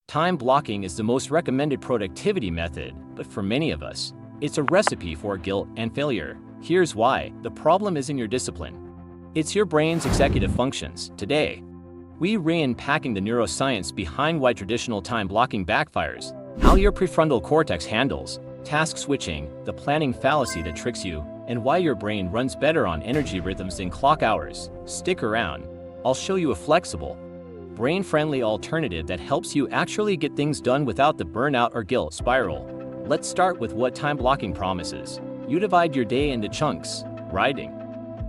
Time blocking is the most recommended productivity method, but for many of us, it's a recipe for guilt and failure. Here's why. The problem isn't your discipline. It's your brain's executive functions. Today, we re-unpacking the neuroscience behind why traditional time blocking backfires, how your prefrontal cortex handles task switching, the planning fallacy that tricks you, and why your brain runs better on energy rhythms than clock hours. Stick around. I'll show you a flexible, brain-friendly alternative that helps you actually get things done without the burnout or guilt spiral. Let's start with what time blocking promises. You divide your day into chunks: writing,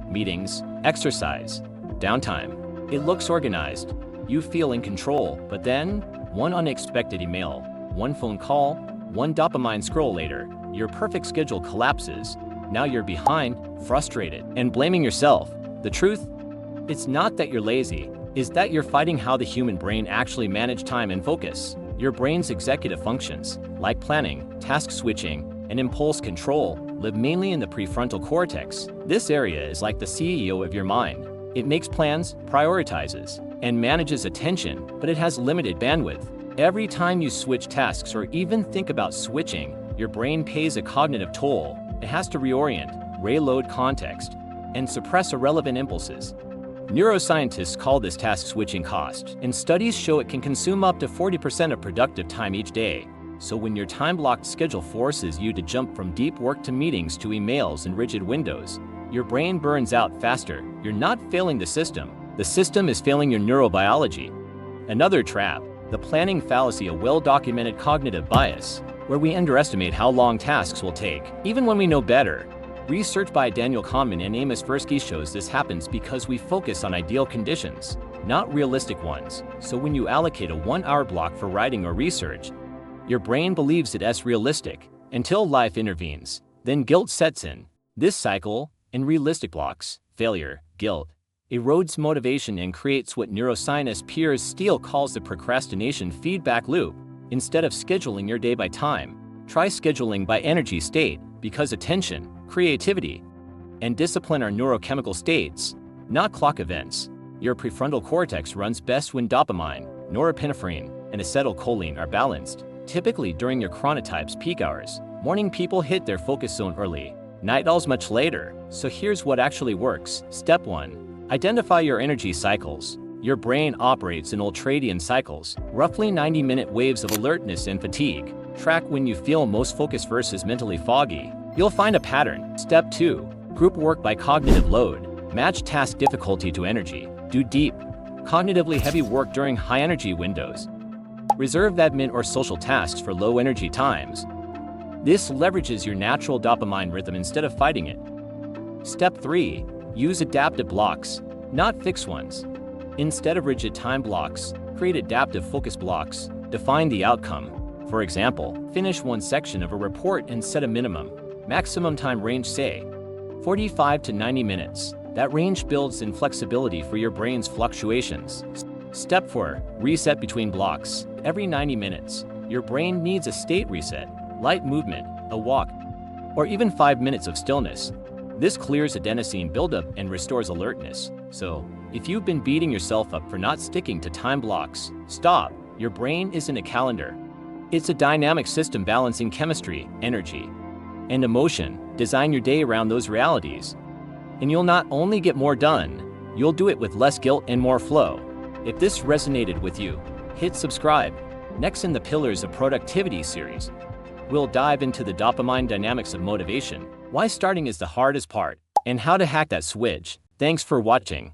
meetings, exercise, downtime. It looks organized. You feel in control, but then one unexpected email, one phone call, one dopamine scroll later, your perfect schedule collapses. Now you're behind, frustrated, and blaming yourself. The truth? It's not that you're lazy, it's that you're fighting how the human brain actually manages time and focus. Your brain's executive functions, like planning, task switching, and impulse control, live mainly in the prefrontal cortex. This area is like the CEO of your mind. It makes plans, prioritizes, and manages attention, but it has limited bandwidth. Every time you switch tasks or even think about switching, your brain pays a cognitive toll. It has to reorient, reload context, and suppress irrelevant impulses. Neuroscientists call this task switching cost, and studies show it can consume up to 40% of productive time each day. So when your time-blocked schedule forces you to jump from deep work to meetings to emails and rigid windows, your brain burns out faster. You're not failing the system is failing your neurobiology. Another trap, the planning fallacy, a well-documented cognitive bias, where we underestimate how long tasks will take, even when we know better. Research by Daniel Kahneman and Amos Tversky shows this happens because we focus on ideal conditions, not realistic ones. So when you allocate a 1-hour block for writing or research, your brain believes it's realistic until life intervenes. Then guilt sets in. This cycle, in realistic blocks, failure, guilt, erodes motivation and creates what neuroscientist Piers Steele calls the procrastination feedback loop. Instead of scheduling your day by time, try scheduling by energy state, because attention, creativity, and discipline are neurochemical states, not clock events. Your prefrontal cortex runs best when dopamine, norepinephrine, and acetylcholine are balanced, typically during your chronotype's peak hours. Morning people hit their focus zone early, night owls much later. So here's what actually works. Step 1. Identify your energy cycles. Your brain operates in ultradian cycles, roughly 90-minute waves of alertness and fatigue. Track when you feel most focused versus mentally foggy. You'll find a pattern. Step 2. Group work by cognitive load. Match task difficulty to energy. Do deep, cognitively heavy work during high-energy windows. Reserve admin or social tasks for low-energy times. This leverages your natural dopamine rhythm instead of fighting it. Step 3. Use adaptive blocks, not fixed ones. Instead of rigid time blocks, create adaptive focus blocks. Define the outcome. For example, finish one section of a report and set a maximum time range, say 45 to 90 minutes. That range builds in flexibility for your brain's fluctuations. Step 4. Reset between blocks. Every 90 minutes, your brain needs a state reset, light movement, a walk, or even 5 minutes of stillness. This clears adenosine buildup and restores alertness. So, if you've been beating yourself up for not sticking to time blocks, stop. Your brain isn't a calendar. It's a dynamic system balancing chemistry, energy, and emotion. Design your day around those realities, and you'll not only get more done, you'll do it with less guilt and more flow. If this resonated with you, hit subscribe. Next in the Pillars of Productivity series, we'll dive into the dopamine dynamics of motivation, why starting is the hardest part, and how to hack that switch. Thanks for watching.